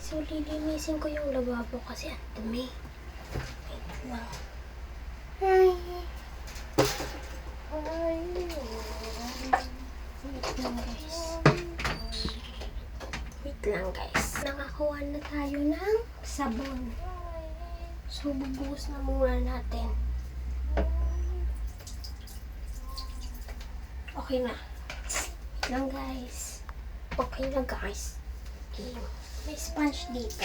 So, lilinisin ko yung lababo kasi ang dumi. Wait lang. Ay. Wait lang, guys. Wait lang, guys. Nakakuha na tayo ng sabon. So, bubuhos na muna natin. Okay na. Wait lang, guys. Okay na, guys. Okay. May sponge dito.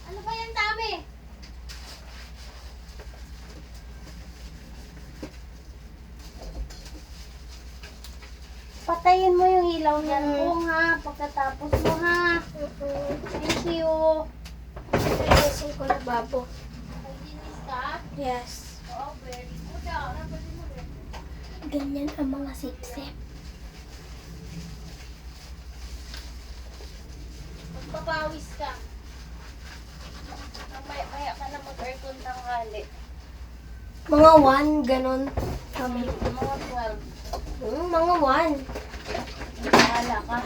Ano ba yan, dami? Patayin mo yung ilaw niyan po ha, pagkatapos mo ha. Thank you. Lilinisin ko lababo. Naglinis ka? Yes. Oo, very good. Napali mo rin. Ganyan ang mga sip-sip. Magpapawis ka. Maya ka na mag-aircon tanghali. Mga 1, ganon kami. Mga 12. Mga 1. Bahala ka.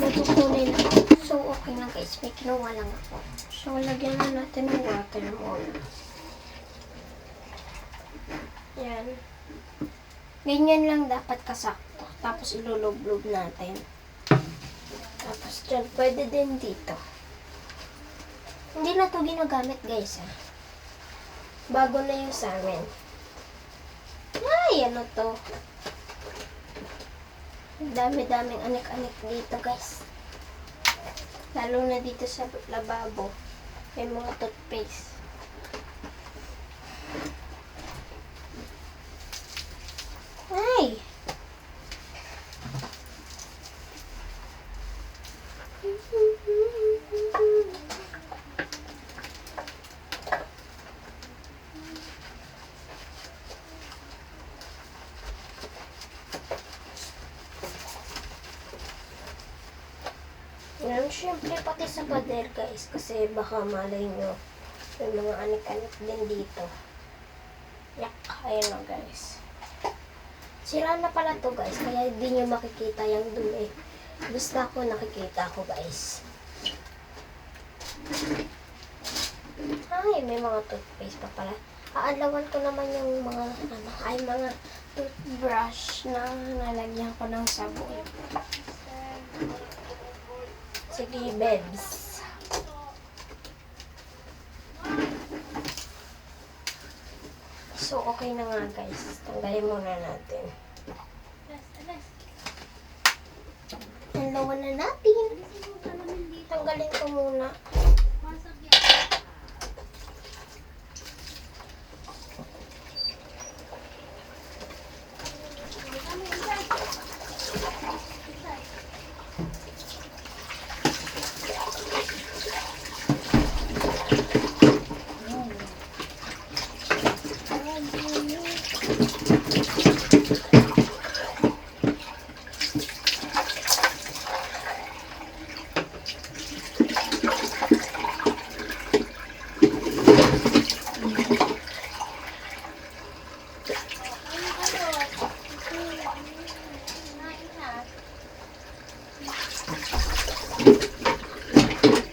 Natutunin na. So, okay na guys. May kinuha lang ako. So, lagyan na natin ng water muna. Yan. Ganyan lang dapat kasakto. Tapos, ilulublob natin. Tapos, dyan. Pwede din dito. Hindi na to ginagamit guys ha. Bago na yung sa amin. Ay, ano to? Dami-daming anik-anik dito guys. Lalo na dito sa lababo. May mga toothpaste. Ay! Yan, syempre pati sa pader guys, kasi baka malay nyo, may mga anik-anik din dito. Yak, ayun na guys. Sira na pala to guys, kaya hindi nyo makikita yung dumi. Basta ako nakikita ko guys. Ay, may mga toothpaste pa pala. Aalawan ko naman yung mga, mga toothbrush na nalagyan ko ng sabon. Sige, bebs. So, okay na nga guys. Tanggalin muna natin. Tanggalin na natin. Tanggalin ko muna.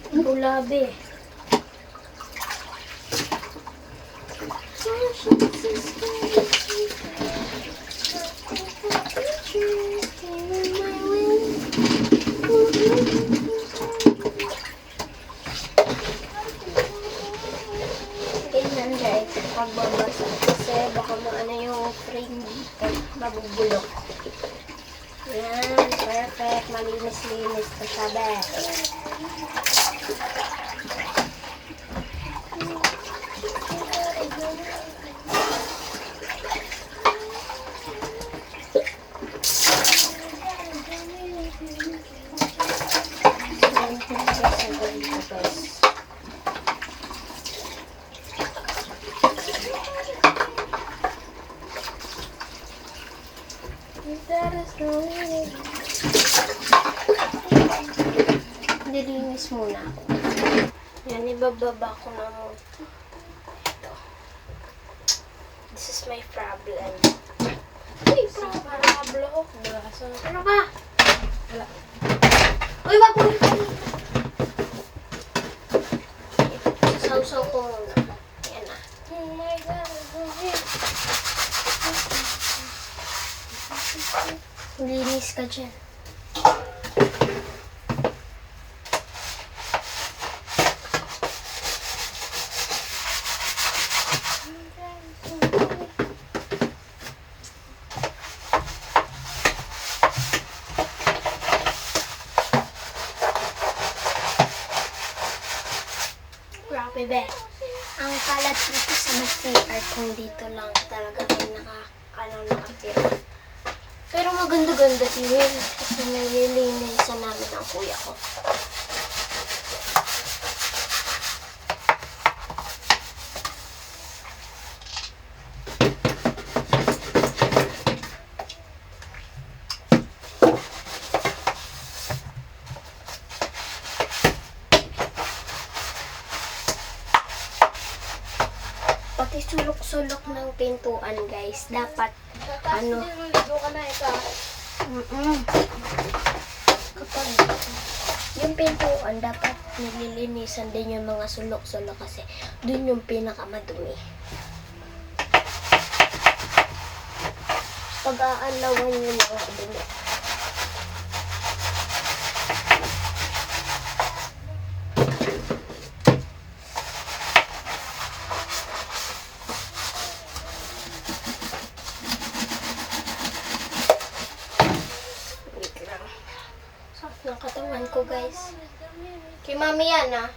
Gulabi. Ganyan guys, pagbabasa kasi baka maano yung frame dito, mabubulok. Yan, perfect. Malinis-linis na siya, be. Nilinis muna ako. Yan, ibababa ko na mo. Ito. This is my problem. Uy, problem. Ano ba? Wala. Uy, wag mo. Sausaw ko muna. Yan na. Oh my God. Linis ka dyan. Grabe, be. Ang kalat dito sa CR kung dito lang talaga may nakatira. Pero maganda-ganda tingin kasi nililinisan namin ang kuya ko. Pati sulok-sulok ng pintuan, guys. Dapat, ano, kapag yung pintuan, dapat nililinisan din yung mga sulok-sulok kasi dun yung pinakamadumi. Pag-aalawan yung mga dumi. Ng katawan ko, guys. Kay mami yan, ah.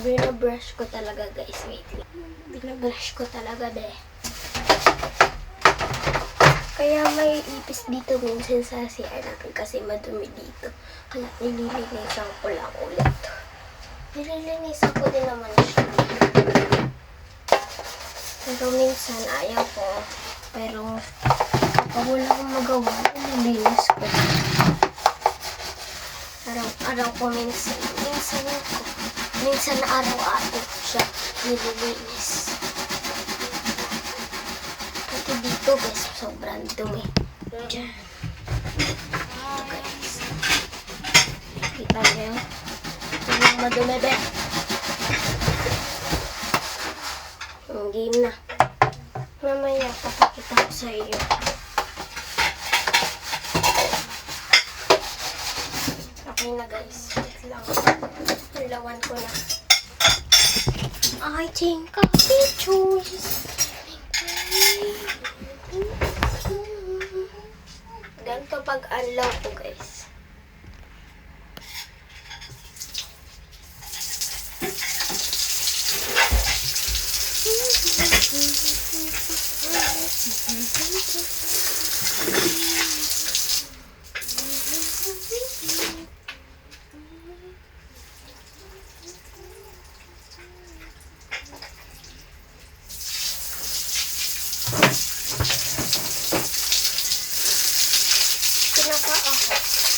Binabrush ko talaga, guys. Wait lang. Binabrush ko talaga, deh. Kaya may ipis dito minsan sa CR natin kasi madumi dito. Kaya nililinisan ko lang ulit. Nililinisan ko din naman siya. Pero minsan ayaw ko. Pero kapag wala akong magawa, nililinis ko. Araw-araw ko minsan. Minsan araw-araw ko siya nililinis. Pati dito, guys, sobrang dumi. Diyan. Ito, guys. Kita niyo? Ito yung madumi, be. Ang game na. Mamaya, papakita ko sa iyo. Okay na, guys. Wait lang. Lawan ko na. I think of the choice. Ganito pag-unlock ko, guys. Pinaka ako.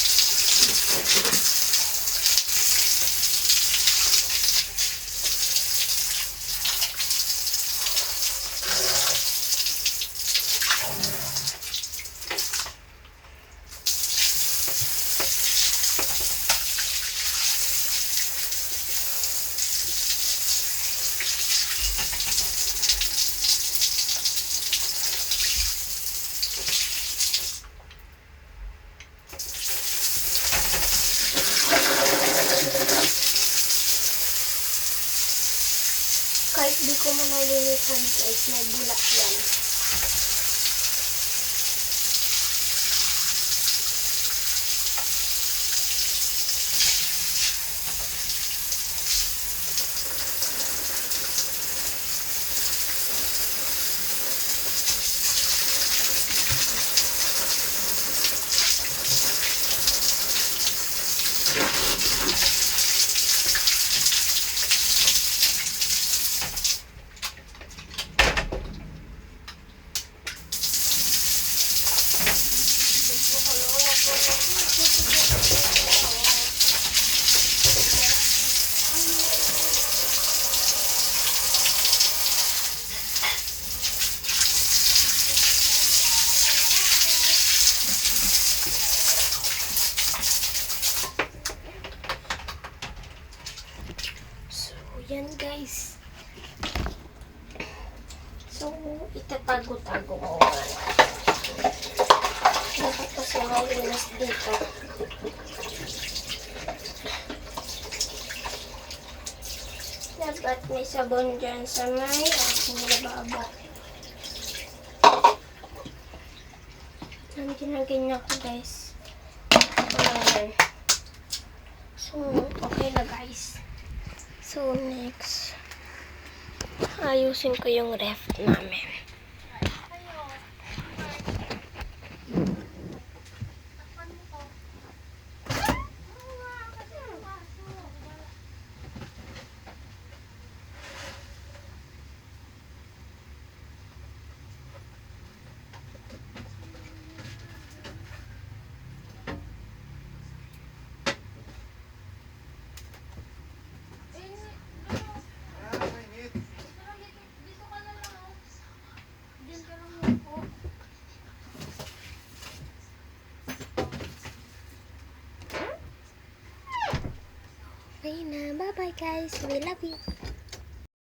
Hindi ko man nalinisan guys, may bulak yan. So, yan guys. So, itatago-tago ko. Dapat kasi malinis dito. Dapat may sabon dyan sa may aking lababo. Ganyan ko guys. Ayan. So, okay na guys. So, next. Ayusin ko yung ref namin. Okay na. Bye-bye guys. We love you.